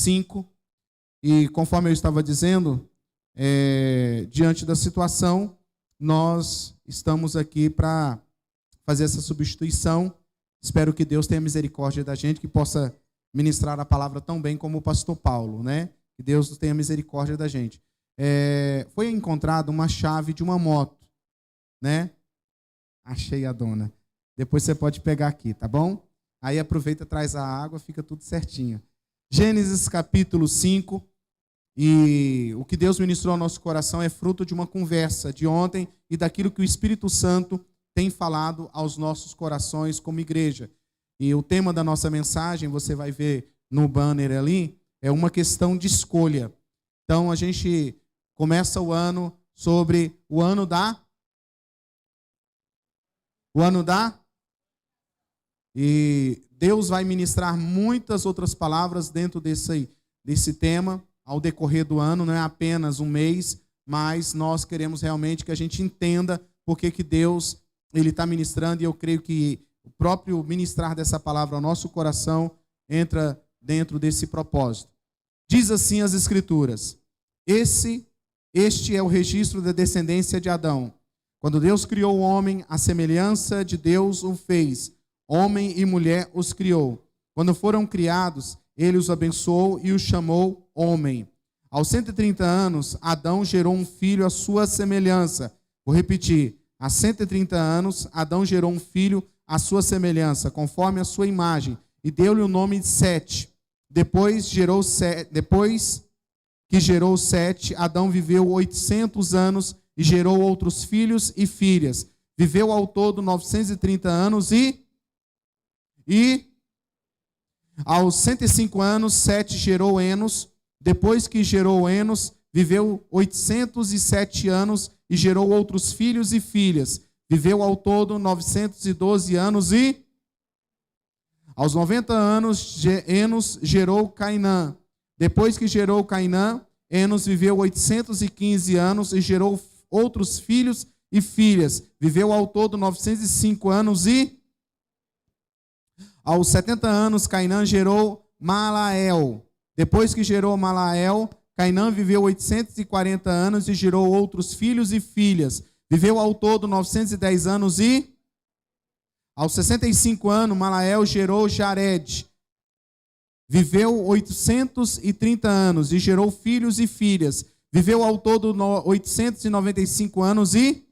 5. E conforme eu estava dizendo, diante da situação, nós estamos aqui para fazer essa substituição. Espero que Deus tenha misericórdia da gente, que possa ministrar a palavra tão bem como o pastor Paulo, né? Que Deus tenha misericórdia da gente. Foi encontrada uma chave de uma moto, né? Achei a dona. Depois você pode pegar aqui, tá bom? Aí aproveita, traz a água, fica tudo certinho. Gênesis capítulo 5. E o que Deus ministrou ao nosso coração é fruto de uma conversa de ontem e daquilo que o Espírito Santo tem falado aos nossos corações como igreja. E o tema da nossa mensagem, você vai ver no banner ali, é uma questão de escolha. Então a gente começa o ano sobre o ano da... E Deus vai ministrar muitas outras palavras dentro desse tema ao decorrer do ano, não é apenas um mês, mas nós queremos realmente que a gente entenda por que Deus está ministrando, e eu creio que o próprio ministrar dessa palavra ao nosso coração entra dentro desse propósito. Diz assim as Escrituras: Este é o registro da descendência de Adão. Quando Deus criou o homem, à semelhança de Deus o fez. Homem e mulher os criou. Quando foram criados, ele os abençoou e os chamou homem. Aos 130 anos, Adão gerou um filho à sua semelhança. Vou repetir. Há 130 anos, Adão gerou um filho à sua semelhança, conforme a sua imagem, e deu-lhe o nome de Sete. Depois que gerou Sete, Adão viveu 800 anos e gerou outros filhos e filhas. Viveu ao todo 930 anos e aos 105 anos, Sete gerou Enos. Depois que gerou Enos, viveu 807 anos e gerou outros filhos e filhas. Viveu ao todo 912 anos e aos 90 anos, Enos gerou Cainã. Depois que gerou Cainã, Enos viveu 815 anos e gerou outros filhos e filhas. Viveu ao todo 905 anos e aos 70 anos, Cainã gerou Malael. Depois que gerou Malael, Cainã viveu 840 anos e gerou outros filhos e filhas. Viveu ao todo 910 anos e aos 65 anos, Malael gerou Jared. Viveu 830 anos e gerou filhos e filhas. Viveu ao todo 895 anos e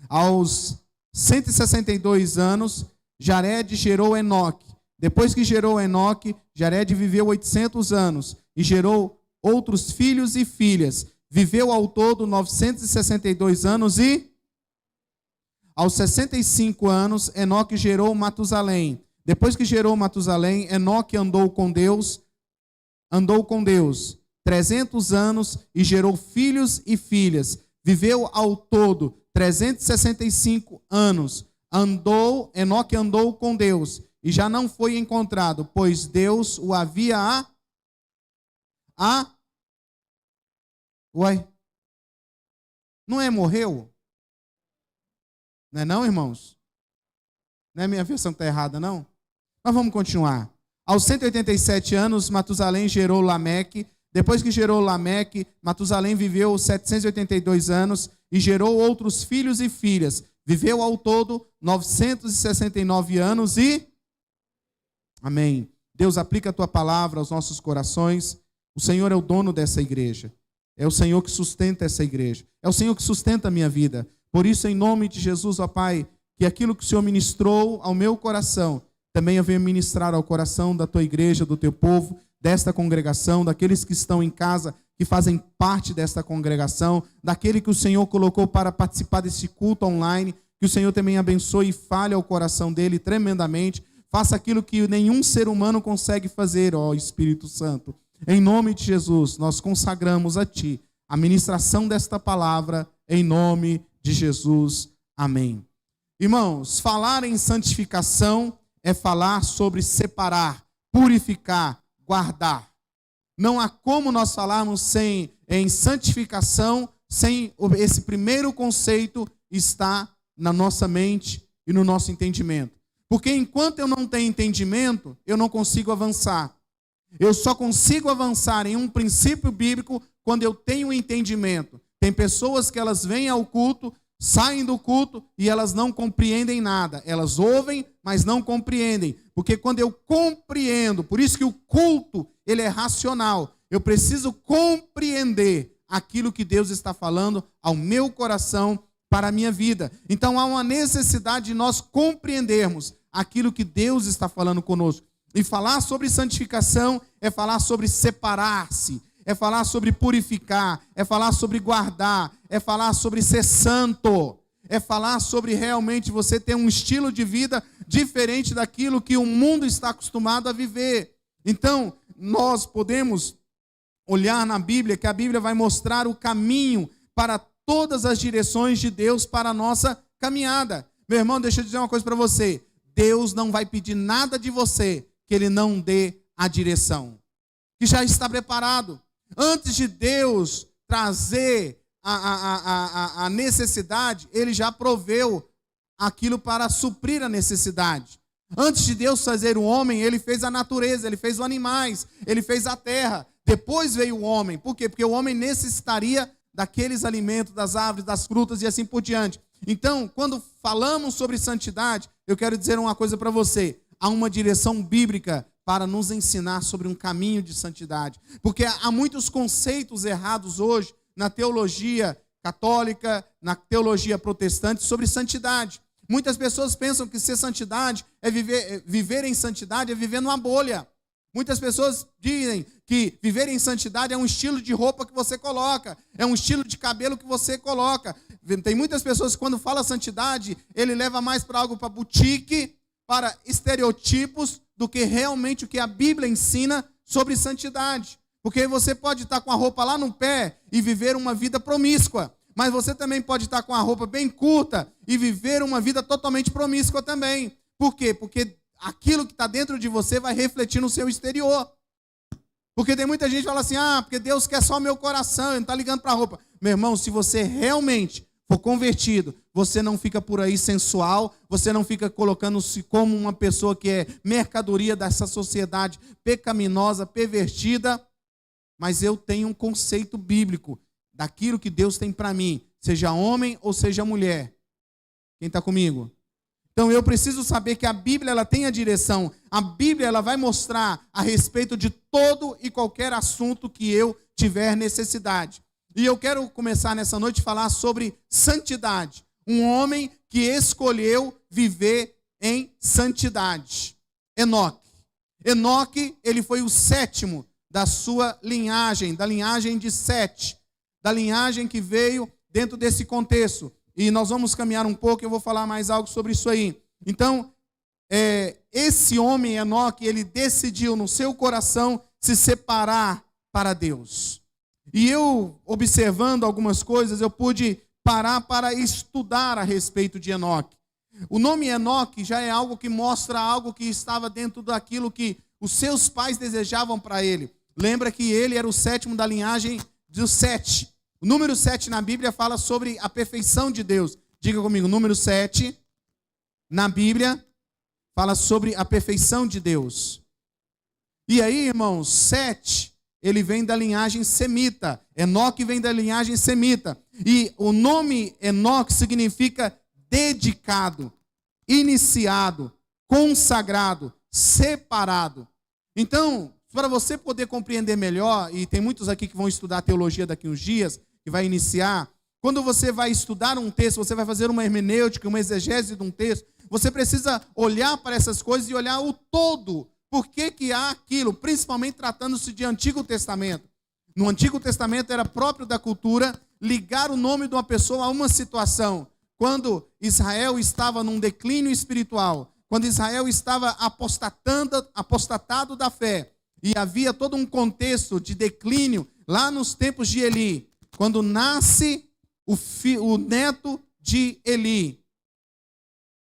aos 162 anos, Jared gerou Enoque. Depois que gerou Enoque, Jared viveu 800 anos e gerou outros filhos e filhas. Viveu ao todo 962 anos e aos 65 anos, Enoque gerou Matusalém. Depois que gerou Matusalém, Enoque andou com Deus 300 anos e gerou filhos e filhas. Viveu ao todo 365 anos. Enoque andou com Deus e já não foi encontrado, pois Deus o havia não é morreu? Não é não, irmãos? Não é minha versão que está errada, não? Mas vamos continuar. Aos 187 anos, Matusalém gerou Lameque. Depois que gerou Lameque, Matusalém viveu 782 anos e gerou outros filhos e filhas. Viveu ao todo 969 anos e... Amém. Deus, aplica a tua palavra aos nossos corações. O Senhor é o dono dessa igreja. É o Senhor que sustenta essa igreja. É o Senhor que sustenta a minha vida. Por isso, em nome de Jesus, ó Pai, que aquilo que o Senhor ministrou ao meu coração, também eu venho ministrar ao coração da tua igreja, do teu povo, desta congregação, daqueles que estão em casa, que fazem parte desta congregação, daquele que o Senhor colocou para participar desse culto online, que o Senhor também abençoe e fale ao coração dele tremendamente, faça aquilo que nenhum ser humano consegue fazer, ó Espírito Santo. Em nome de Jesus, nós consagramos a Ti a ministração desta palavra, em nome de Jesus. Amém. Irmãos, falar em santificação é falar sobre separar, purificar, guardar. Não há como nós falarmos em santificação sem esse primeiro conceito estar na nossa mente e no nosso entendimento. Porque enquanto eu não tenho entendimento, eu não consigo avançar. Eu só consigo avançar em um princípio bíblico quando eu tenho entendimento. Tem pessoas que elas vêm ao culto, saem do culto e elas não compreendem nada. Elas ouvem, mas não compreendem. Porque quando eu compreendo, por isso que o culto, ele é racional. Eu preciso compreender aquilo que Deus está falando ao meu coração para a minha vida. Então há uma necessidade de nós compreendermos aquilo que Deus está falando conosco. E falar sobre santificação é falar sobre separar-se, é falar sobre purificar, é falar sobre guardar, é falar sobre ser santo, é falar sobre realmente você ter um estilo de vida diferente daquilo que o mundo está acostumado a viver. Então, nós podemos olhar na Bíblia, que a Bíblia vai mostrar o caminho para todas as direções de Deus para a nossa caminhada. Meu irmão, deixa eu dizer uma coisa para você. Deus não vai pedir nada de você que Ele não dê a direção, que já está preparado. Antes de Deus trazer a necessidade, Ele já proveu aquilo para suprir a necessidade. Antes de Deus fazer o homem, Ele fez a natureza, Ele fez os animais, Ele fez a terra. Depois veio o homem. Por quê? Porque o homem necessitaria daqueles alimentos, das árvores, das frutas e assim por diante. Então, quando falamos sobre santidade, eu quero dizer uma coisa para você. Há uma direção bíblica para nos ensinar sobre um caminho de santidade. Porque há muitos conceitos errados hoje na teologia católica, na teologia protestante sobre santidade. Muitas pessoas pensam que ser santidade é viver em santidade é viver numa bolha. Muitas pessoas dizem que viver em santidade é um estilo de roupa que você coloca, é um estilo de cabelo que você coloca. Tem muitas pessoas que quando fala santidade, ele leva mais para algo para boutique, para estereotipos, do que realmente o que a Bíblia ensina sobre santidade. Porque você pode estar com a roupa lá no pé e viver uma vida promíscua, mas você também pode estar com a roupa bem curta e viver uma vida totalmente promíscua também. Por quê? Porque aquilo que está dentro de você vai refletir no seu exterior. Porque tem muita gente que fala assim, porque Deus quer só o meu coração, ele não está ligando para a roupa. Meu irmão, se você realmente for convertido, você não fica por aí sensual, você não fica colocando-se como uma pessoa que é mercadoria dessa sociedade pecaminosa, pervertida, mas eu tenho um conceito bíblico daquilo que Deus tem para mim, seja homem ou seja mulher. Quem está comigo? Então eu preciso saber que a Bíblia ela tem a direção. A Bíblia ela vai mostrar a respeito de todo e qualquer assunto que eu tiver necessidade. E eu quero começar nessa noite a falar sobre santidade. Um homem que escolheu viver em santidade. Enoque. Enoque, ele foi o sétimo da sua linhagem, da linhagem de Sete, da linhagem que veio dentro desse contexto. E nós vamos caminhar um pouco, eu vou falar mais algo sobre isso aí. Então, esse homem, Enoque, ele decidiu no seu coração se separar para Deus. E eu, observando algumas coisas, eu pude parar para estudar a respeito de Enoque. O nome Enoque já é algo que mostra algo que estava dentro daquilo que os seus pais desejavam para ele. Lembra que ele era o sétimo da linhagem dos Sete. O número 7 na Bíblia fala sobre a perfeição de Deus. Diga comigo, número 7 na Bíblia fala sobre a perfeição de Deus. E aí, irmãos, Sete, ele vem da linhagem semita. Enoque vem da linhagem semita. E o nome Enoque significa dedicado, iniciado, consagrado, separado. Então, para você poder compreender melhor, e tem muitos aqui que vão estudar teologia daqui uns dias, que vai iniciar, quando você vai estudar um texto, você vai fazer uma hermenêutica, uma exegese de um texto, você precisa olhar para essas coisas e olhar o todo. Por que há aquilo? Principalmente tratando-se de Antigo Testamento. No Antigo Testamento era próprio da cultura ligar o nome de uma pessoa a uma situação. Quando Israel estava num declínio espiritual, quando Israel estava apostatado da fé, e havia todo um contexto de declínio lá nos tempos de Eli, quando nasce o neto de Eli,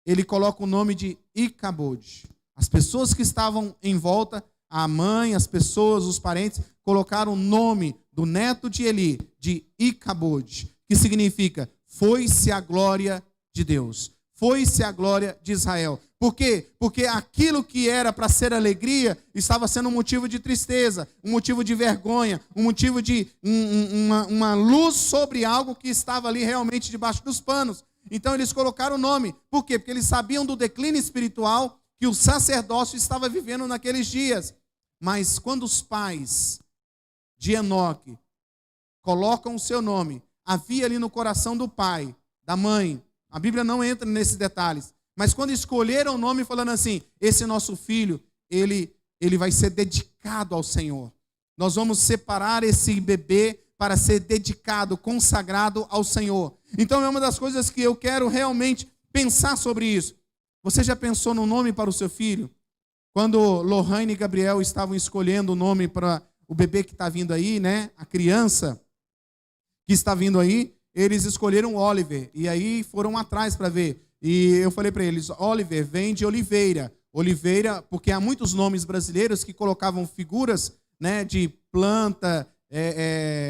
ele coloca o nome de Icabode. As pessoas que estavam em volta, a mãe, as pessoas, os parentes, colocaram o nome do neto de Eli de Icabode, que significa foi-se a glória de Deus. foi-se a glória de Israel. Por quê? Porque aquilo que era para ser alegria estava sendo um motivo de tristeza, um motivo de vergonha, um motivo de uma luz sobre algo que estava ali realmente debaixo dos panos. Então eles colocaram o nome. Por quê? Porque eles sabiam do declínio espiritual que o sacerdócio estava vivendo naqueles dias. Mas quando os pais de Enoque colocam o seu nome, havia ali no coração do pai, da mãe, a Bíblia não entra nesses detalhes, mas quando escolheram o nome falando assim, esse nosso filho, ele vai ser dedicado ao Senhor. Nós vamos separar esse bebê para ser dedicado, consagrado ao Senhor. Então é uma das coisas que eu quero realmente pensar sobre isso. Você já pensou no nome para o seu filho? Quando Lohane e Gabriel estavam escolhendo o nome para o bebê que está vindo aí, né? A criança que está vindo aí, eles escolheram Oliver. E aí foram atrás para ver. E eu falei para eles, Oliver vem de Oliveira. Oliveira, porque há muitos nomes brasileiros que colocavam figuras, né, de planta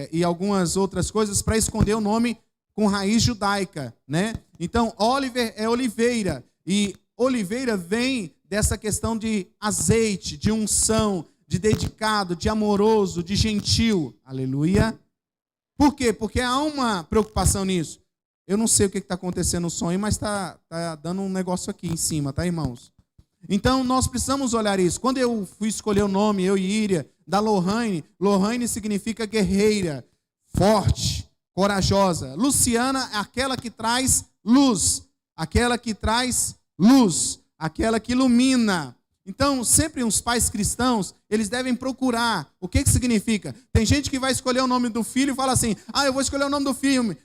e algumas outras coisas para esconder o nome com raiz judaica, né? Então, Oliver é Oliveira. E Oliveira vem dessa questão de azeite, de unção, de dedicado, de amoroso, de gentil. Aleluia. Por quê? Porque há uma preocupação nisso. Eu não sei o que está acontecendo no sonho, mas está dando um negócio aqui em cima, tá, irmãos? Então, nós precisamos olhar isso. Quando eu fui escolher o nome, eu e Íria, da Lohane, Lohane significa guerreira, forte, corajosa. Luciana é aquela que traz luz, aquela que traz luz, aquela que ilumina. Então, sempre os pais cristãos, eles devem procurar. O que significa? Tem gente que vai escolher o nome do filho e fala assim, eu vou escolher o nome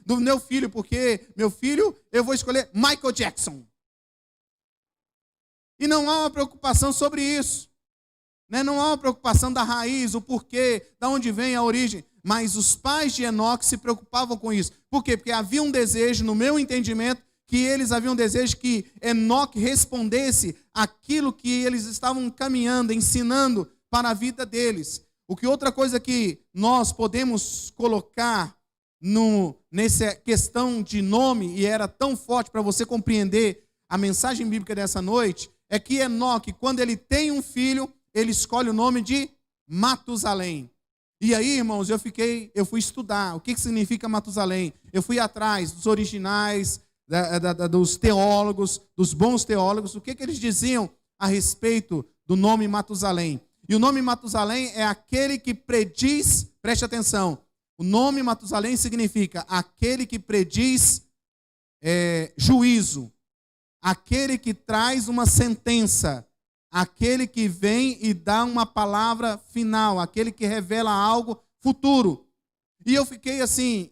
do meu filho, porque meu filho, eu vou escolher Michael Jackson. E não há uma preocupação sobre isso. Né? Não há uma preocupação da raiz, o porquê, da onde vem a origem. Mas os pais de Enoque se preocupavam com isso. Por quê? Porque havia um desejo, no meu entendimento, que eles haviam desejo que Enoque respondesse aquilo que eles estavam caminhando, ensinando para a vida deles. Outra coisa que nós podemos colocar nessa questão de nome, e era tão forte para você compreender a mensagem bíblica dessa noite, é que Enoque, quando ele tem um filho, ele escolhe o nome de Matusalém. E aí, irmãos, eu fui estudar o que significa Matusalém. Eu fui atrás dos originais, dos teólogos, dos bons teólogos, o que eles diziam a respeito do nome Matusalém. E o nome Matusalém é aquele que prediz, preste atenção, o nome Matusalém significa aquele que prediz juízo, aquele que traz uma sentença, aquele que vem e dá uma palavra final, aquele que revela algo futuro. E eu fiquei assim,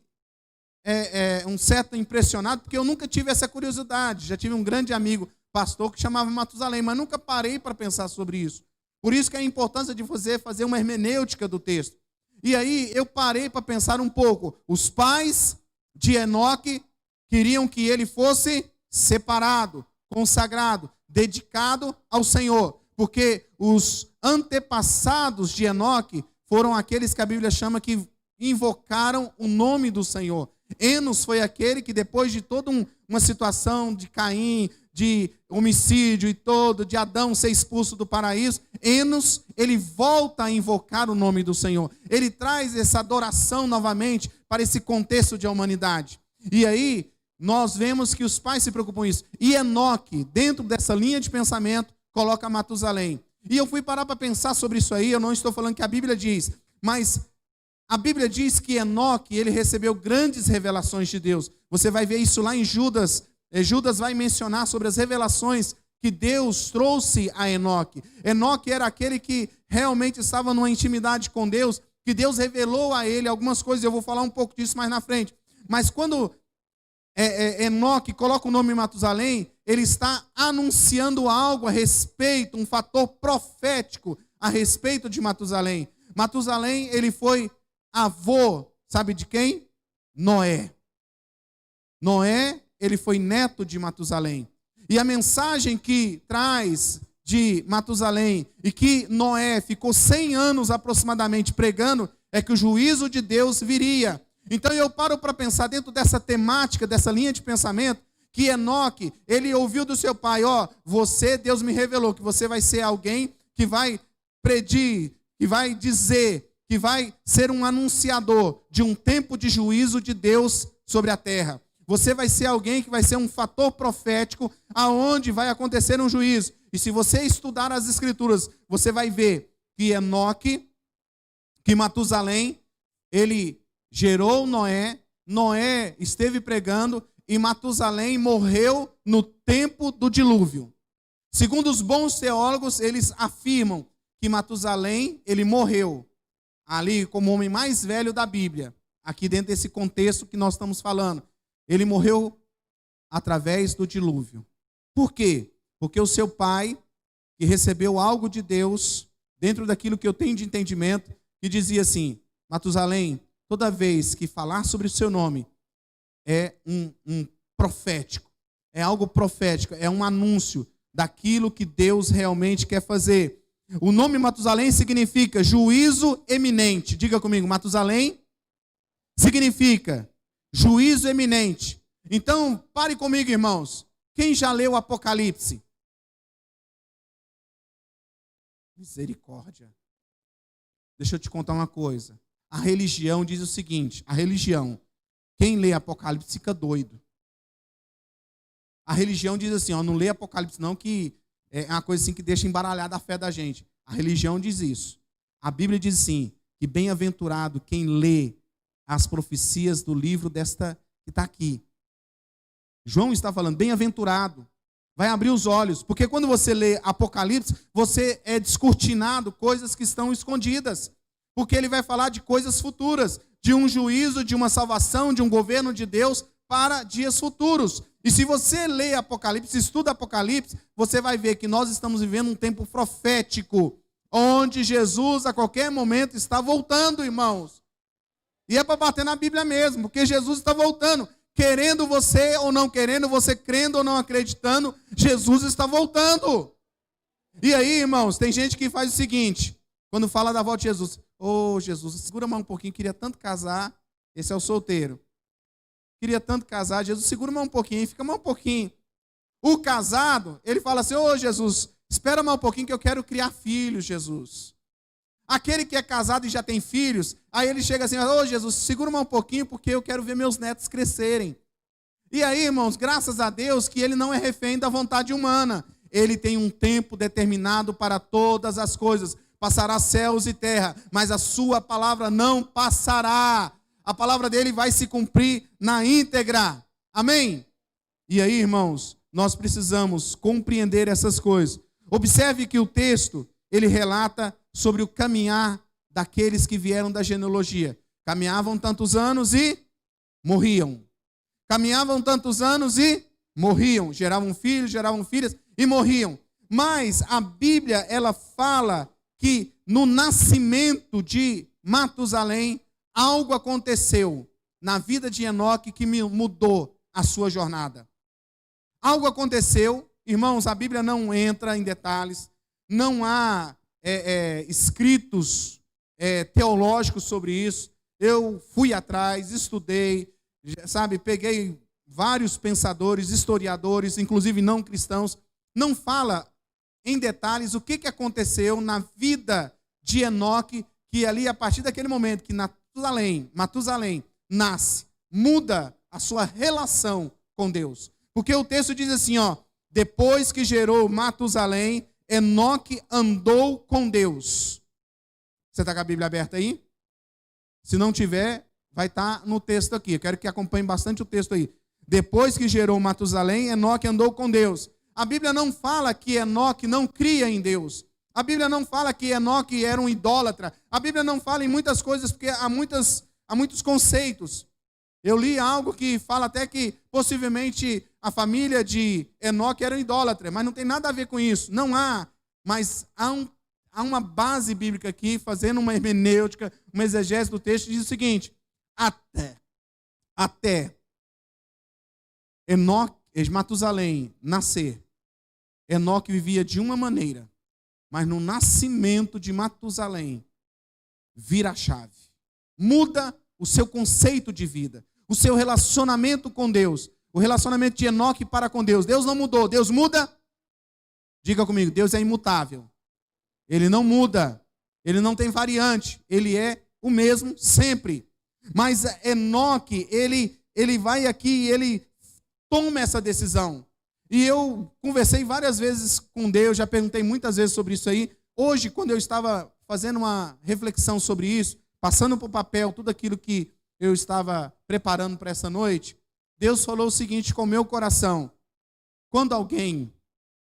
um certo impressionado, porque eu nunca tive essa curiosidade. Já tive um grande amigo, pastor, que chamava Matusalém, mas nunca parei para pensar sobre isso. Por isso que é a importância de você fazer uma hermenêutica do texto. E aí eu parei para pensar um pouco. Os pais de Enoque queriam que ele fosse separado, consagrado, dedicado ao Senhor, porque os antepassados de Enoque foram aqueles que a Bíblia chama que invocaram o nome do Senhor. Enos foi aquele que depois de toda uma situação de Caim, de homicídio e de Adão ser expulso do paraíso, Enos, ele volta a invocar o nome do Senhor. Ele traz essa adoração novamente para esse contexto de humanidade. E aí, nós vemos que os pais se preocupam com isso. E Enoque, dentro dessa linha de pensamento, coloca Matusalém. E eu fui parar para pensar sobre isso aí, eu não estou falando que a Bíblia diz, mas a Bíblia diz que Enoque, ele recebeu grandes revelações de Deus. Você vai ver isso lá em Judas. Judas vai mencionar sobre as revelações que Deus trouxe a Enoque. Enoque era aquele que realmente estava numa intimidade com Deus, que Deus revelou a ele algumas coisas. Eu vou falar um pouco disso mais na frente. Mas quando Enoque coloca o nome Matusalém, ele está anunciando algo a respeito, um fator profético a respeito de Matusalém. Matusalém, ele foi avô, sabe de quem? Noé. Noé, ele foi neto de Matusalém. E a mensagem que traz de Matusalém e que Noé ficou 100 anos aproximadamente pregando é que o juízo de Deus viria. Então eu paro para pensar dentro dessa temática, dessa linha de pensamento, que Enoque, ele ouviu do seu pai, você, Deus me revelou que você vai ser alguém que vai predir, que vai dizer, que vai ser um anunciador de um tempo de juízo de Deus sobre a terra. Você vai ser alguém que vai ser um fator profético aonde vai acontecer um juízo. E se você estudar as escrituras, você vai ver que Enoque, que Matusalém, ele gerou Noé, Noé esteve pregando e Matusalém morreu no tempo do dilúvio. Segundo os bons teólogos, eles afirmam que Matusalém, ele morreu ali como o homem mais velho da Bíblia, aqui dentro desse contexto que nós estamos falando. Ele morreu através do dilúvio. Por quê? Porque o seu pai, que recebeu algo de Deus, dentro daquilo que eu tenho de entendimento, que dizia assim: Matusalém, toda vez que falar sobre o seu nome, é um profético, é algo profético, é um anúncio daquilo que Deus realmente quer fazer. O nome Matusalém significa juízo eminente. Diga comigo, Matusalém significa juízo eminente. Então, pare comigo, irmãos. Quem já leu o Apocalipse? Misericórdia. Deixa eu te contar uma coisa. A religião diz o seguinte, quem lê Apocalipse fica doido. A religião diz assim, não lê Apocalipse não, que é uma coisa assim que deixa embaralhada a fé da gente. A religião diz isso. A Bíblia diz assim, que bem-aventurado quem lê as profecias do livro desta que está aqui. João está falando, bem-aventurado, vai abrir os olhos, porque quando você lê Apocalipse, você é descortinado coisas que estão escondidas, porque ele vai falar de coisas futuras, de um juízo, de uma salvação, de um governo de Deus para dias futuros. E se você lê Apocalipse, estuda Apocalipse, você vai ver que nós estamos vivendo um tempo profético, onde Jesus a qualquer momento está voltando, irmãos. E é para bater na Bíblia mesmo, porque Jesus está voltando. Querendo você ou não querendo, você crendo ou não acreditando, Jesus está voltando. E aí, irmãos, tem gente que faz o seguinte, quando fala da volta de Jesus, Jesus, segura mais um pouquinho, queria tanto casar, esse é o solteiro. Queria tanto casar, Jesus, segura mais um pouquinho, fica mais um pouquinho. O casado, ele fala assim, Jesus, espera mais um pouquinho que eu quero criar filhos, Jesus. Aquele que é casado e já tem filhos, aí ele chega assim, Jesus, segura mais um pouquinho porque eu quero ver meus netos crescerem. E aí, irmãos, graças a Deus que ele não é refém da vontade humana. Ele tem um tempo determinado para todas as coisas. Passará céus e terra, mas a sua palavra não passará. A palavra dele vai se cumprir na íntegra. Amém? E aí, irmãos, nós precisamos compreender essas coisas. Observe que o texto, ele relata sobre o caminhar daqueles que vieram da genealogia. Caminhavam tantos anos e morriam. Caminhavam tantos anos e morriam. Geravam filhos, geravam filhas e morriam. Mas a Bíblia, ela fala que no nascimento de Matusalém, algo aconteceu na vida de Enoque que mudou a sua jornada. Algo aconteceu, irmãos, a Bíblia não entra em detalhes, não há escritos teológicos sobre isso. Eu fui atrás, estudei, peguei vários pensadores, historiadores, inclusive não cristãos, não fala em detalhes o que aconteceu na vida de Enoque, que ali, a partir daquele momento que Matusalém nasce, muda a sua relação com Deus. Porque o texto diz assim, depois que gerou Matusalém, Enoque andou com Deus. Você está com a Bíblia aberta aí? Se não tiver, vai estar no texto aqui. Eu quero que acompanhe bastante o texto aí. Depois que gerou Matusalém, Enoque andou com Deus. A Bíblia não fala que Enoque não cria em Deus. A Bíblia não fala que Enoque era um idólatra. A Bíblia não fala em muitas coisas, porque há muitos conceitos. Eu li algo que fala até que possivelmente a família de Enoque era idólatra, mas não tem nada a ver com isso. Não há, mas há uma base bíblica aqui, fazendo uma hermenêutica, uma exegese do texto, diz o seguinte: até Matusalém nascer, Enoque vivia de uma maneira, mas no nascimento de Matusalém, vira a chave. Muda o seu conceito de vida, o seu relacionamento com Deus. O relacionamento de Enoque para com Deus. Deus não mudou. Deus muda? Diga comigo, Deus é imutável. Ele não muda. Ele não tem variante. Ele é o mesmo sempre. Mas Enoque, ele vai aqui e ele toma essa decisão. E eu conversei várias vezes com Deus, já perguntei muitas vezes sobre isso aí. Hoje, quando eu estava fazendo uma reflexão sobre isso, passando para o papel tudo aquilo que eu estava preparando para essa noite, Deus falou o seguinte com o meu coração: quando alguém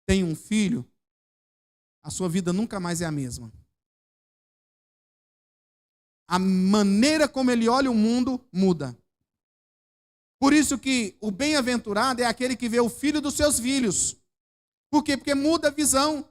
tem um filho, a sua vida nunca mais é a mesma. A maneira como ele olha o mundo muda. Por isso que o bem-aventurado é aquele que vê o filho dos seus filhos. Por quê? Porque muda a visão.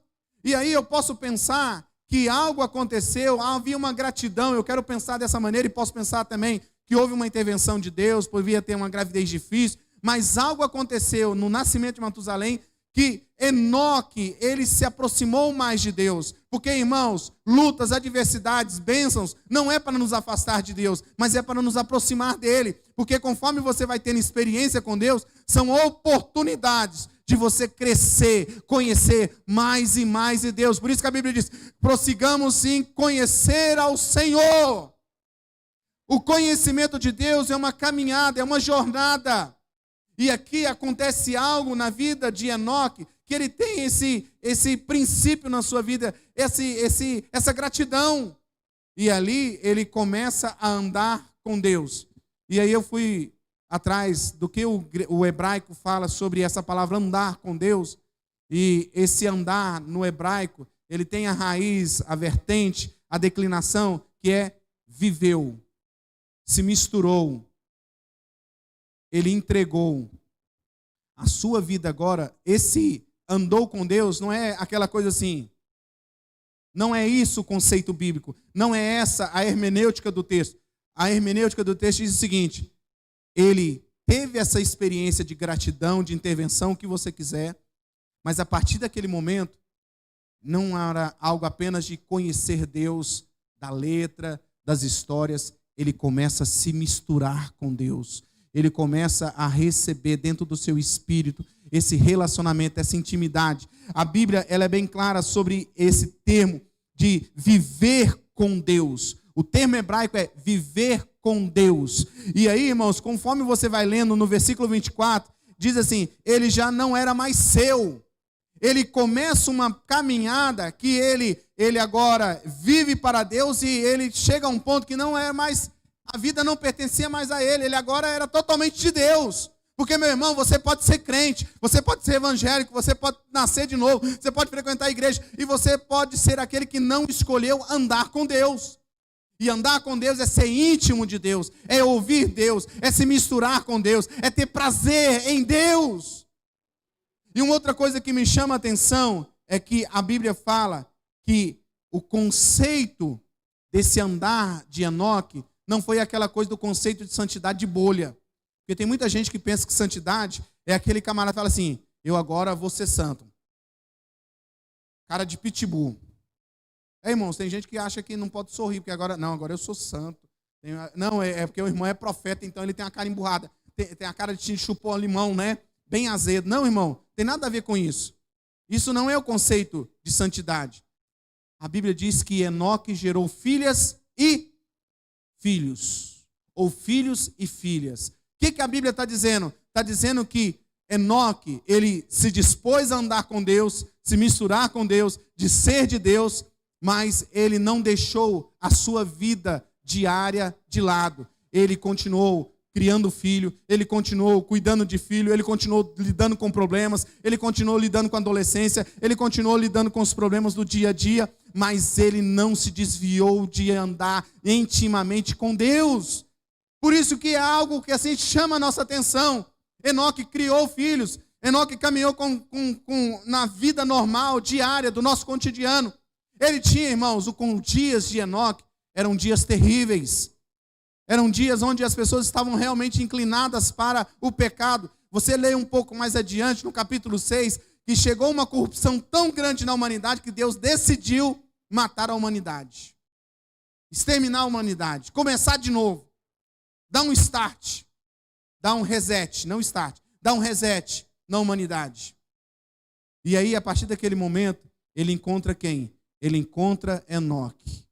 E aí eu posso pensar que algo aconteceu, havia uma gratidão, eu quero pensar dessa maneira, e posso pensar também que houve uma intervenção de Deus, poderia ter uma gravidez difícil, mas algo aconteceu no nascimento de Matusalém, que Enoque, ele se aproximou mais de Deus. Porque, irmãos, lutas, adversidades, bênçãos, não é para nos afastar de Deus, mas é para nos aproximar dele. Porque conforme você vai tendo experiência com Deus, são oportunidades de você crescer, conhecer mais e mais de Deus. Por isso que a Bíblia diz: prossigamos em conhecer ao Senhor. O conhecimento de Deus é uma caminhada, é uma jornada. E aqui acontece algo na vida de Enoque, que ele tem esse princípio na sua vida, essa gratidão. E ali ele começa a andar com Deus. E aí eu fui atrás do que o hebraico fala sobre essa palavra andar com Deus. E esse andar no hebraico, ele tem a raiz, a vertente, a declinação, que é viveu, se misturou. Ele entregou a sua vida agora. Esse andou com Deus não é aquela coisa assim. Não é isso o conceito bíblico. Não é essa a hermenêutica do texto. A hermenêutica do texto diz o seguinte: ele teve essa experiência de gratidão, de intervenção, o que você quiser, mas a partir daquele momento, não era algo apenas de conhecer Deus, da letra, das histórias. Ele começa a se misturar com Deus. Ele começa a receber dentro do seu espírito esse relacionamento, essa intimidade. A Bíblia, ela é bem clara sobre esse termo de viver com Deus. O termo hebraico é viver com Deus. E aí, irmãos, conforme você vai lendo no versículo 24, diz assim: ele já não era mais seu. Ele começa uma caminhada que ele agora vive para Deus, e ele chega a um ponto que não é mais, a vida não pertencia mais a ele agora era totalmente de Deus. Porque, meu irmão, você pode ser crente, você pode ser evangélico, você pode nascer de novo, você pode frequentar a igreja, e você pode ser aquele que não escolheu andar com Deus. E andar com Deus é ser íntimo de Deus, é ouvir Deus, é se misturar com Deus, é ter prazer em Deus. E uma outra coisa que me chama a atenção é que a Bíblia fala que o conceito desse andar de Enoque não foi aquela coisa do conceito de santidade de bolha. Porque tem muita gente que pensa que santidade é aquele camarada que fala assim: eu agora vou ser santo. Cara de pitbull. Irmãos, tem gente que acha que não pode sorrir, porque agora eu sou santo. Não, é porque o irmão é profeta, então ele tem a cara emburrada. Tem a cara de chupou limão, né? Bem azedo. Não, irmão, tem nada a ver com isso. Isso não é o conceito de santidade. A Bíblia diz que Enoque gerou filhas e filhos. Ou filhos e filhas. O que a Bíblia está dizendo? Está dizendo que Enoque, ele se dispôs a andar com Deus, se misturar com Deus, de ser de Deus, mas ele não deixou a sua vida diária de lado. Ele continuou criando filho, ele continuou cuidando de filho, ele continuou lidando com problemas, ele continuou lidando com a adolescência, ele continuou lidando com os problemas do dia a dia, mas ele não se desviou de andar intimamente com Deus. Por isso que é algo que assim chama a nossa atenção. Enoque criou filhos, Enoque caminhou na vida normal, diária, do nosso cotidiano. Ele tinha, irmãos, os dias de Enoque eram dias terríveis. Eram dias onde as pessoas estavam realmente inclinadas para o pecado. Você lê um pouco mais adiante, no capítulo 6, que chegou uma corrupção tão grande na humanidade que Deus decidiu matar a humanidade. Exterminar a humanidade. Começar de novo. Dar um start. Dar um reset, não start. dá um reset na humanidade. E aí, a partir daquele momento, ele encontra quem? Ele encontra Enoque.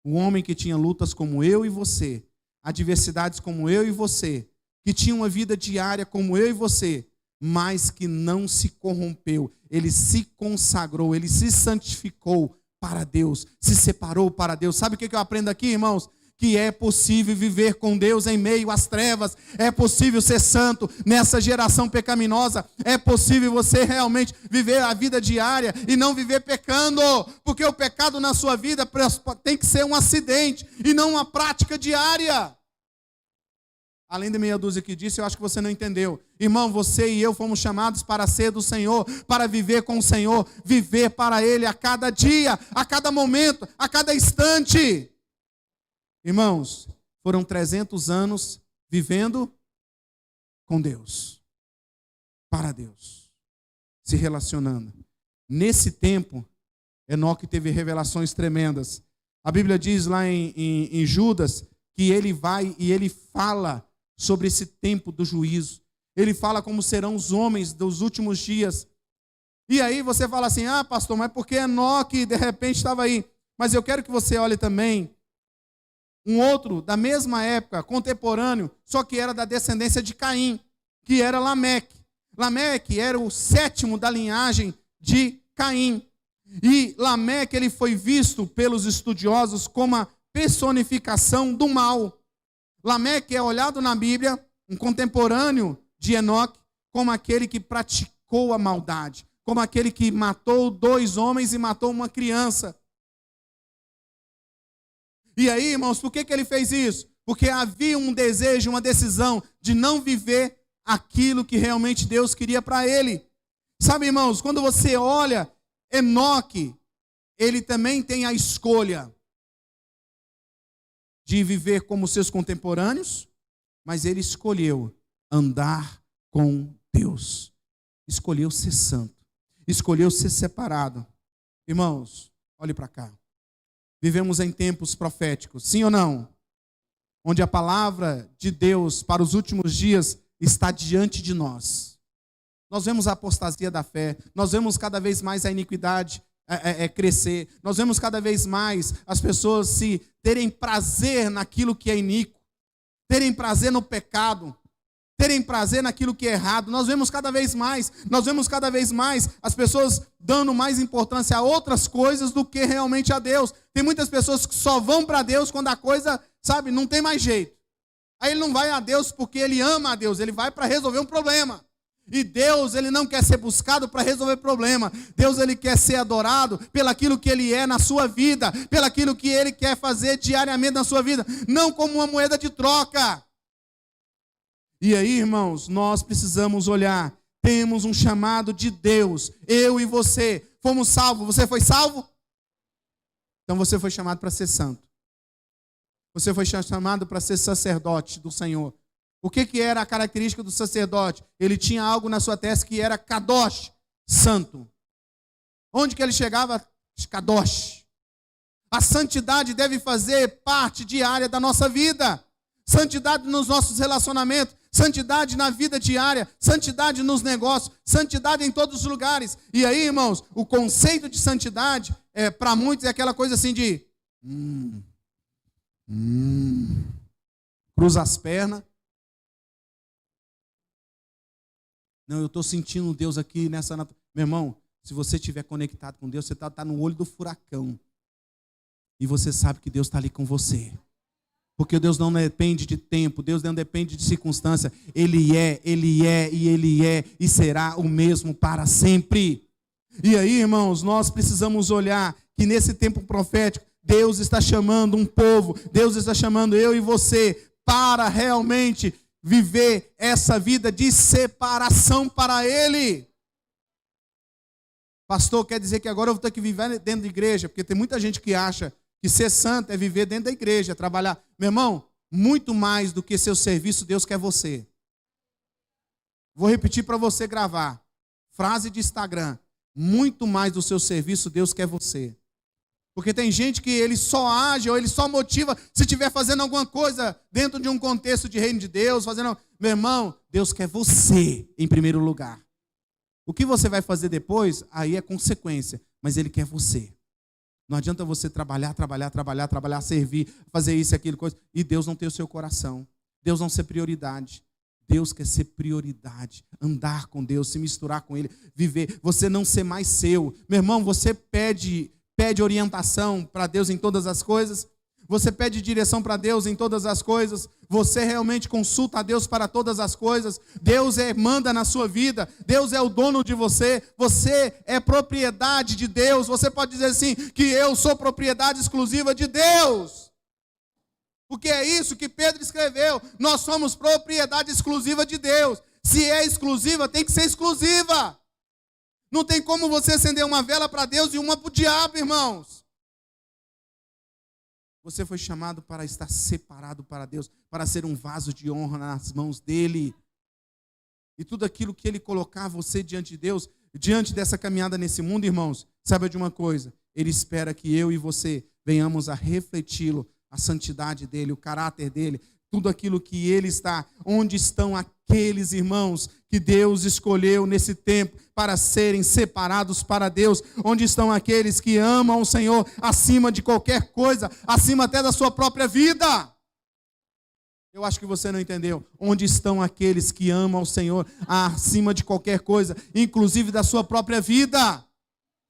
O homem que tinha lutas como eu e você, adversidades como eu e você, que tinha uma vida diária como eu e você, mas que não se corrompeu. Ele se consagrou, ele se santificou para Deus, se separou para Deus. Sabe o que eu aprendo aqui, irmãos? Que é possível viver com Deus em meio às trevas, é possível ser santo nessa geração pecaminosa, é possível você realmente viver a vida diária e não viver pecando, porque o pecado na sua vida tem que ser um acidente e não uma prática diária. Além de meia dúzia que disse, eu acho que você não entendeu. Irmão, você e eu fomos chamados para ser do Senhor, para viver com o Senhor, viver para Ele a cada dia, a cada momento, a cada instante. Irmãos, foram 300 anos vivendo com Deus, para Deus, se relacionando. Nesse tempo, Enoque teve revelações tremendas. A Bíblia diz lá em Judas que ele vai e ele fala sobre esse tempo do juízo. Ele fala como serão os homens dos últimos dias. E aí você fala assim, pastor, mas por que Enoque de repente estava aí? Mas eu quero que você olhe também um outro da mesma época, contemporâneo, só que era da descendência de Caim, que era Lameque. Lameque era o 7º da linhagem de Caim. E Lameque, ele foi visto pelos estudiosos como a personificação do mal. Lameque é olhado na Bíblia, um contemporâneo de Enoque, como aquele que praticou a maldade, como aquele que matou 2 homens e matou uma criança. E aí, irmãos, por que ele fez isso? Porque havia um desejo, uma decisão de não viver aquilo que realmente Deus queria para ele. Sabe, irmãos, quando você olha Enoque, ele também tem a escolha de viver como seus contemporâneos, mas ele escolheu andar com Deus. Escolheu ser santo. Escolheu ser separado. Irmãos, olhe para cá. Vivemos em tempos proféticos, sim ou não? Onde a palavra de Deus para os últimos dias está diante de nós. Nós vemos a apostasia da fé, nós vemos cada vez mais a iniquidade crescer, nós vemos cada vez mais as pessoas se terem prazer naquilo que é iníquo, terem prazer no pecado, terem prazer naquilo que é errado. Nós vemos cada vez mais as pessoas dando mais importância a outras coisas do que realmente a Deus. Tem muitas pessoas que só vão para Deus quando a coisa, sabe, não tem mais jeito. Aí ele não vai a Deus porque ele ama a Deus, ele vai para resolver um problema. E Deus, ele não quer ser buscado para resolver problema. Deus, ele quer ser adorado pelaquilo que ele é na sua vida, pelaquilo que ele quer fazer diariamente na sua vida, não como uma moeda de troca. E aí, irmãos, nós precisamos olhar. Temos um chamado de Deus. Eu e você fomos salvos. Você foi salvo? Então você foi chamado para ser santo. Você foi chamado para ser sacerdote do Senhor. O que era a característica do sacerdote? Ele tinha algo na sua testa que era kadosh, santo. Onde que ele chegava? Kadosh. A santidade deve fazer parte diária da nossa vida. Santidade nos nossos relacionamentos, santidade na vida diária, santidade nos negócios, santidade em todos os lugares. E aí, irmãos, o conceito de santidade, para muitos, é aquela coisa assim de cruza as pernas. Não, eu estou sentindo Deus aqui nessa natureza. Meu irmão, se você estiver conectado com Deus, você está no olho do furacão. E você sabe que Deus está ali com você. Porque Deus não depende de tempo, Deus não depende de circunstância. Ele é e será o mesmo para sempre. E aí, irmãos, nós precisamos olhar que nesse tempo profético, Deus está chamando um povo, Deus está chamando eu e você para realmente viver essa vida de separação para Ele. Pastor, quer dizer que agora eu vou ter que viver dentro da igreja? Porque tem muita gente que acha que ser santo é viver dentro da igreja, trabalhar. Meu irmão, muito mais do que seu serviço, Deus quer você. Vou repetir para você gravar. Frase de Instagram. Muito mais do seu serviço, Deus quer você. Porque tem gente que ele só age ou ele só motiva se estiver fazendo alguma coisa dentro de um contexto de reino de Deus, Meu irmão, Deus quer você em primeiro lugar. O que você vai fazer depois, aí é consequência, mas Ele quer você. Não adianta você trabalhar, servir, fazer isso e aquilo, coisa, e Deus não ter o seu coração. Deus não ser prioridade. Deus quer ser prioridade. Andar com Deus, se misturar com Ele, viver. Você não ser mais seu. Meu irmão, você pede orientação para Deus em todas as coisas. Você pede direção para Deus em todas as coisas. Você realmente consulta a Deus para todas as coisas. Deus manda na sua vida. Deus é o dono de você. Você é propriedade de Deus. Você pode dizer assim, que eu sou propriedade exclusiva de Deus. Porque é isso que Pedro escreveu. Nós somos propriedade exclusiva de Deus. Se é exclusiva, tem que ser exclusiva. Não tem como você acender uma vela para Deus e uma para o diabo, irmãos. Você foi chamado para estar separado para Deus, para ser um vaso de honra nas mãos dEle. E tudo aquilo que Ele colocar você diante de Deus, diante dessa caminhada nesse mundo, irmãos, saiba de uma coisa, Ele espera que eu e você venhamos a refleti-lo, a santidade dEle, o caráter dEle, tudo aquilo que Ele está. Onde estão aqueles irmãos que Deus escolheu nesse tempo para serem separados para Deus? Onde estão aqueles que amam o Senhor acima de qualquer coisa, acima até da sua própria vida? Eu acho que você não entendeu. Onde estão aqueles que amam o Senhor acima de qualquer coisa, inclusive da sua própria vida?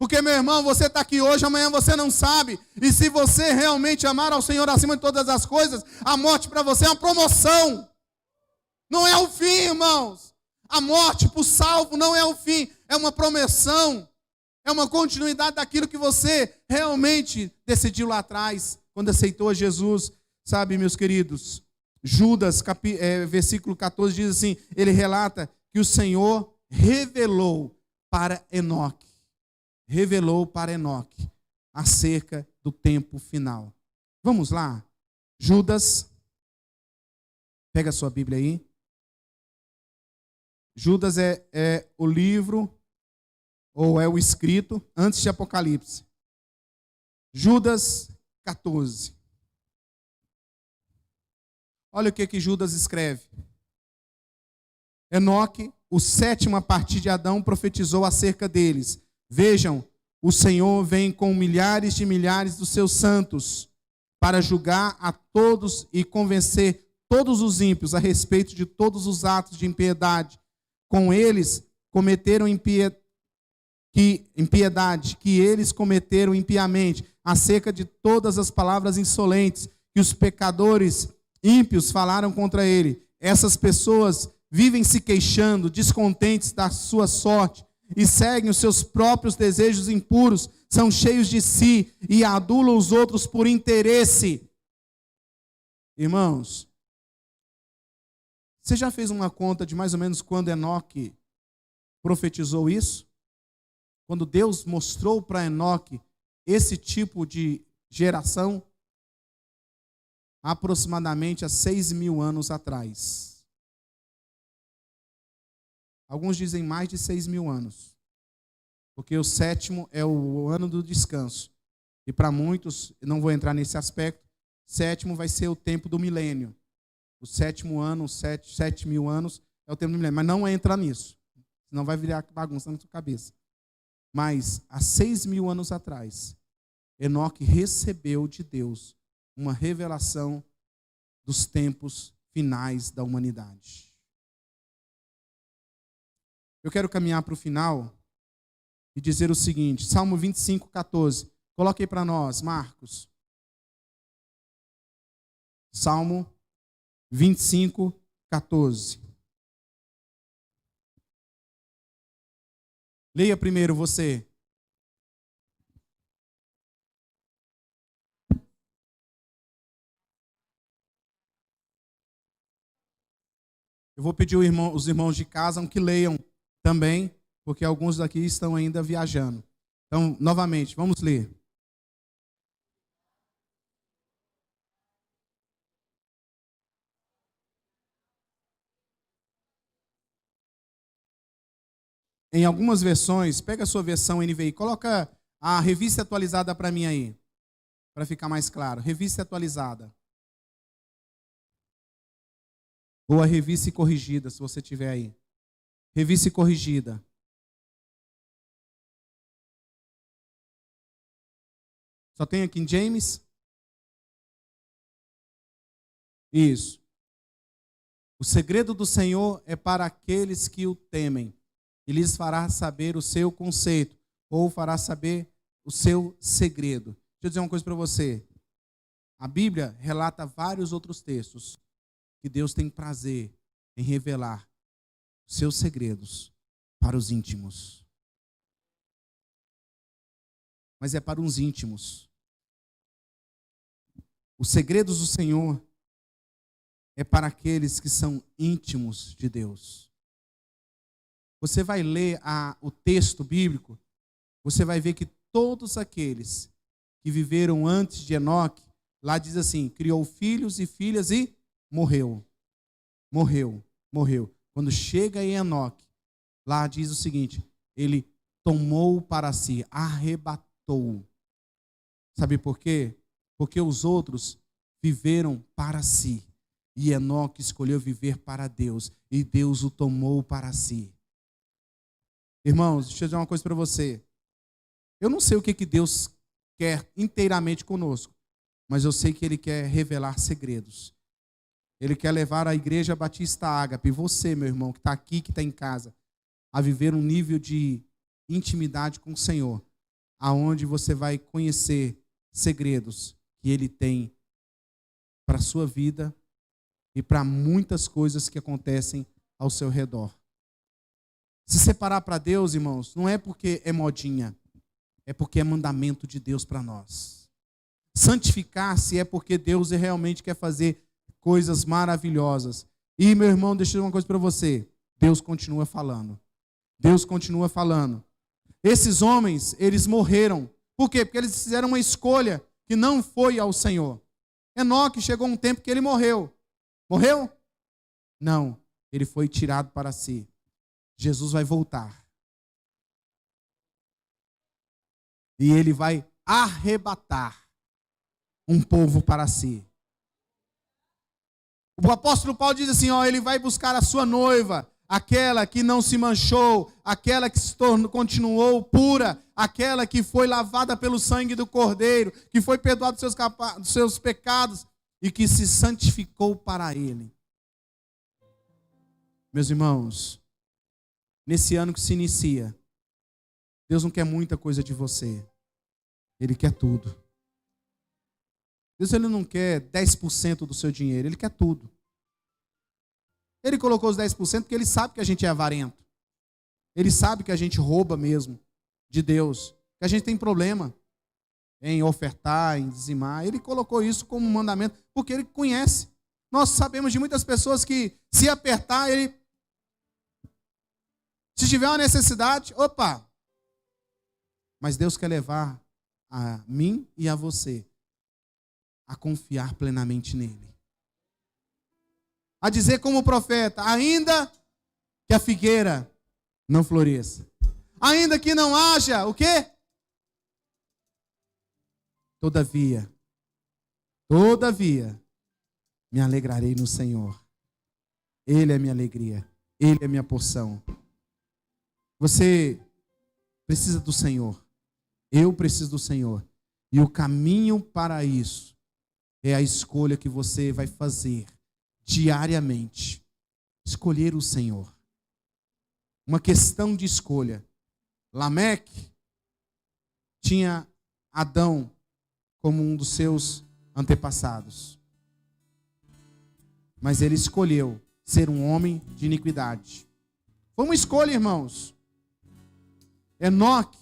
Porque, meu irmão, você está aqui hoje, amanhã você não sabe. E se você realmente amar ao Senhor acima de todas as coisas, a morte para você é uma promoção. Não é o fim, irmãos. A morte para o salvo não é o fim, é uma promoção. É uma continuidade daquilo que você realmente decidiu lá atrás, quando aceitou Jesus. Sabe, meus queridos, Judas, versículo 14, diz assim, ele relata que o Senhor revelou para Enoque acerca do tempo final. Vamos lá? Judas, pega a sua Bíblia aí. Judas é o livro, ou é o escrito, antes de Apocalipse. Judas 14. Olha o que Judas escreve. Enoque, o sétimo a partir de Adão, profetizou acerca deles. Vejam, o Senhor vem com milhares de milhares dos seus santos para julgar a todos e convencer todos os ímpios a respeito de todos os atos de impiedade. Com eles cometeram impiedade, que eles cometeram impiamente, acerca de todas as palavras insolentes que os pecadores ímpios falaram contra ele. Essas pessoas vivem se queixando, descontentes da sua sorte, e seguem os seus próprios desejos impuros, são cheios de si e adulam os outros por interesse. Irmãos, você já fez uma conta de mais ou menos quando Enoque profetizou isso? Quando Deus mostrou para Enoque esse tipo de geração? Aproximadamente há 6.000 anos atrás. Alguns dizem mais de 6.000 anos. Porque o sétimo é o ano do descanso. E para muitos, não vou entrar nesse aspecto, sétimo vai ser o tempo do milênio. O sétimo ano, 7.000 anos, é o tempo do milênio. Mas não entra nisso. Senão vai virar bagunça na sua cabeça. Mas há 6.000 anos atrás, Enoque recebeu de Deus uma revelação dos tempos finais da humanidade. Eu quero caminhar para o final e dizer o seguinte, Salmo 25, 14. Coloque aí para nós, Marcos. Salmo 25, 14. Leia primeiro você. Eu vou pedir os irmãos de casa que leiam também, porque alguns daqui estão ainda viajando. Então, novamente, vamos ler. Em algumas versões, pega a sua versão NVI, coloca a revista atualizada para mim aí. para ficar mais claro. Revista atualizada. Ou a revista corrigida, se você tiver aí. Revista corrigida. Só tem aqui em James? Isso. O segredo do Senhor é para aqueles que o temem. E lhes fará saber o seu conceito, ou fará saber o seu segredo. Deixa eu dizer uma coisa para você. A Bíblia relata vários outros textos que Deus tem prazer em revelar os seus segredos para os íntimos. Mas é para os íntimos. Os segredos do Senhor é para aqueles que são íntimos de Deus. Você vai ler o texto bíblico, você vai ver que todos aqueles que viveram antes de Enoque, lá diz assim, criou filhos e filhas e morreu. Morreu. Quando chega em Enoque, lá diz o seguinte, ele tomou para si, arrebatou. Sabe por quê? Porque os outros viveram para si. E Enoque escolheu viver para Deus. E Deus o tomou para si. Irmãos, deixa eu dizer uma coisa para você. Eu não sei o que Deus quer inteiramente conosco. Mas eu sei que Ele quer revelar segredos. Ele quer levar a Igreja Batista Ágape, você, meu irmão, que está aqui, que está em casa, a viver um nível de intimidade com o Senhor, aonde você vai conhecer segredos que Ele tem para a sua vida e para muitas coisas que acontecem ao seu redor. Se separar para Deus, irmãos, não é porque é modinha, é porque é mandamento de Deus para nós. Santificar-se é porque Deus realmente quer fazer coisas maravilhosas. E, meu irmão, deixa eu dizer uma coisa para você. Deus continua falando. Deus continua falando. Esses homens, eles morreram. Por quê? Porque eles fizeram uma escolha que não foi ao Senhor. Enoque chegou um tempo que ele morreu. Morreu? Não. Ele foi tirado para si. Jesus vai voltar. E ele vai arrebatar um povo para si. O apóstolo Paulo diz assim, ele vai buscar a sua noiva, aquela que não se manchou, aquela que continuou pura, aquela que foi lavada pelo sangue do Cordeiro, que foi perdoada dos seus pecados e que se santificou para ele. Meus irmãos, nesse ano que se inicia, Deus não quer muita coisa de você. Ele quer tudo. Deus ele não quer 10% do seu dinheiro, Ele quer tudo. Ele colocou os 10% porque Ele sabe que a gente é avarento. Ele sabe que a gente rouba mesmo de Deus. Que a gente tem problema em ofertar, em dizimar. Ele colocou isso como um mandamento porque Ele conhece. Nós sabemos de muitas pessoas que se apertar, se tiver uma necessidade, mas Deus quer levar a mim e a você a confiar plenamente nele. A dizer como profeta, ainda que a figueira não floresça. Ainda que não haja, o quê? Todavia, me alegrarei no Senhor. Ele é minha alegria. Ele é minha porção. Você precisa do Senhor. Eu preciso do Senhor. E o caminho para isso é a escolha que você vai fazer diariamente. Escolher o Senhor. Uma questão de escolha. Lameque tinha Adão como um dos seus antepassados. Mas ele escolheu ser um homem de iniquidade. Foi uma escolha, irmãos. Enoque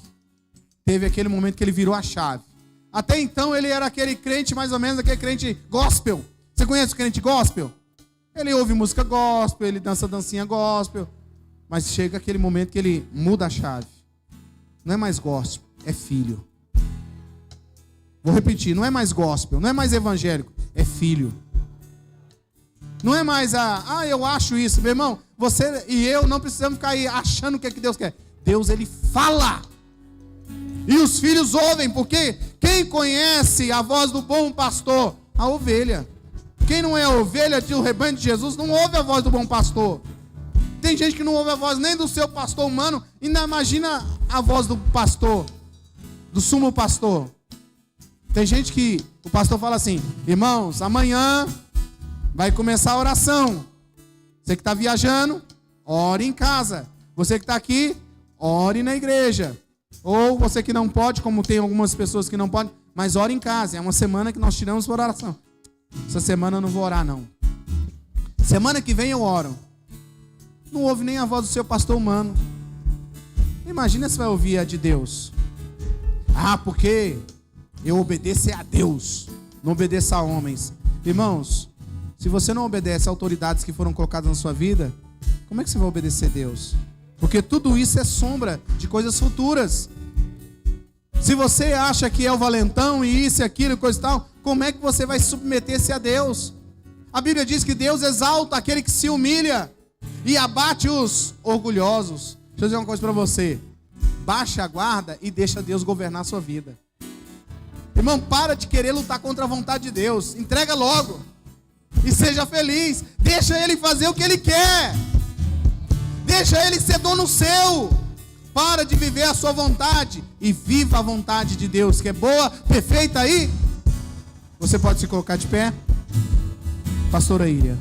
teve aquele momento que ele virou a chave. Até então ele era aquele crente, mais ou menos, aquele crente gospel. Você conhece o crente gospel? Ele ouve música gospel, ele dança dancinha gospel. Mas chega aquele momento que ele muda a chave. Não é mais gospel, é filho. Vou repetir, não é mais gospel, não é mais evangélico, é filho. Não é mais eu acho isso. Meu irmão, você e eu não precisamos ficar aí achando o que é que Deus quer. Deus, Ele fala. E os filhos ouvem, porque Quem conhece a voz do bom pastor? A ovelha. Quem não é ovelha do rebanho de Jesus não ouve a voz do bom pastor. Tem gente que não ouve a voz nem do seu pastor humano, ainda imagina a voz do pastor, do sumo pastor. Tem gente que o pastor fala assim: irmãos, amanhã vai começar a oração. Você que está viajando, ore em casa. Você que está aqui, ore na igreja. Ou você que não pode, como tem algumas pessoas que não podem, mas ore em casa. É uma semana que nós tiramos por oração. Essa semana eu não vou orar, não. Semana que vem eu oro. Não ouve nem a voz do seu pastor humano. Imagina se vai ouvir a de Deus. Ah, porque eu obedeço a Deus, não obedeço a homens. Irmãos, se você não obedece a autoridades que foram colocadas na sua vida, como é que você vai obedecer a Deus? Porque tudo isso é sombra de coisas futuras. Se você acha que é o valentão e isso e aquilo e coisa e tal, como é que você vai submeter-se a Deus? A Bíblia diz que Deus exalta aquele que se humilha e abate os orgulhosos. Deixa eu dizer uma coisa para você: baixa a guarda e deixa Deus governar a sua vida. Irmão, para de querer lutar contra a vontade de Deus. Entrega logo e seja feliz. Deixa Ele fazer o que Ele quer. Deixa Ele ser dono seu. Para de viver a sua vontade e viva a vontade de Deus, que é boa, perfeita. Aí você pode se colocar de pé. Pastora Ilha.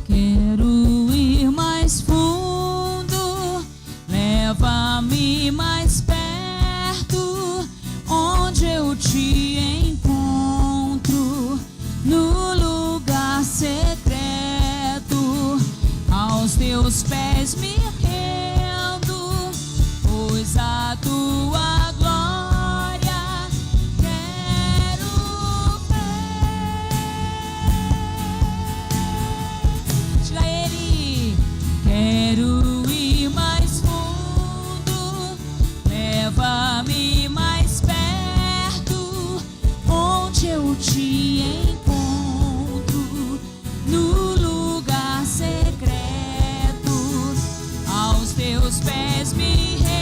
Quero ir mais fundo, leva-me mais perto, onde eu te encontro, no lugar secreto, aos teus pés me rendo, pois a tua glória quero ver. Diga a Ele: quero ir mais fundo, leva-me mais perto, onde eu te encontro, no lugar secreto, aos teus pés me rendo.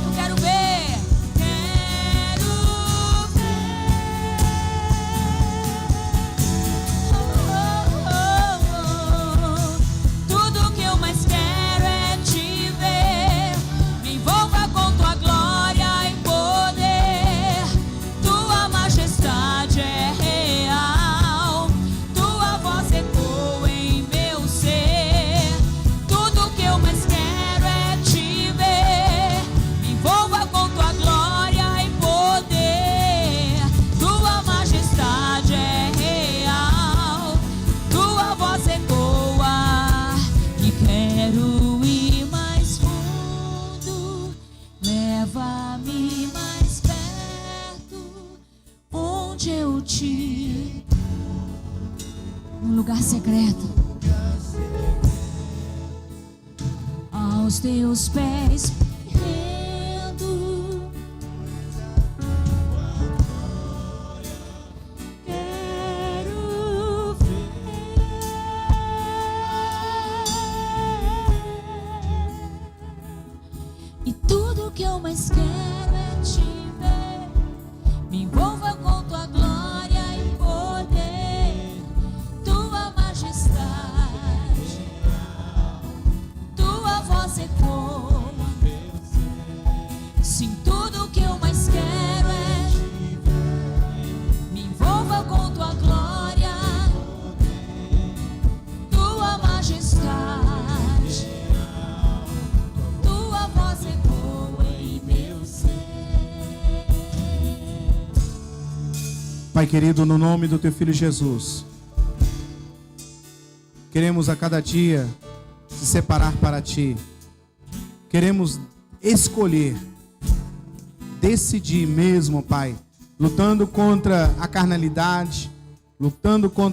Eu quero ver, quero ver. Tudo que eu mais quero é te ver. Me envolva com tua glória e poder. Tua majestade é real. Tua voz ecoa em meu ser. Tudo que eu mais quero é te ver. Me envolva com tua glória e poder. Tua majestade é real. Tua voz ecoa. E quero ir mais fundo. Leva-me mais perto, onde eu te... Um lugar secreto, aos teus pés me rendo. Quero ver. E tudo que eu mais quero é te ver. Me envolva com tua glória e poder. Tua majestade, tua voz ecoa. Sim, tudo que eu mais quero é me envolva com tua glória, tua majestade, tua voz ecoa em meu ser. Pai querido, no nome do teu filho Jesus, queremos a cada dia se separar para ti. Queremos escolher, decidir mesmo, Pai, lutando contra a carnalidade, lutando contra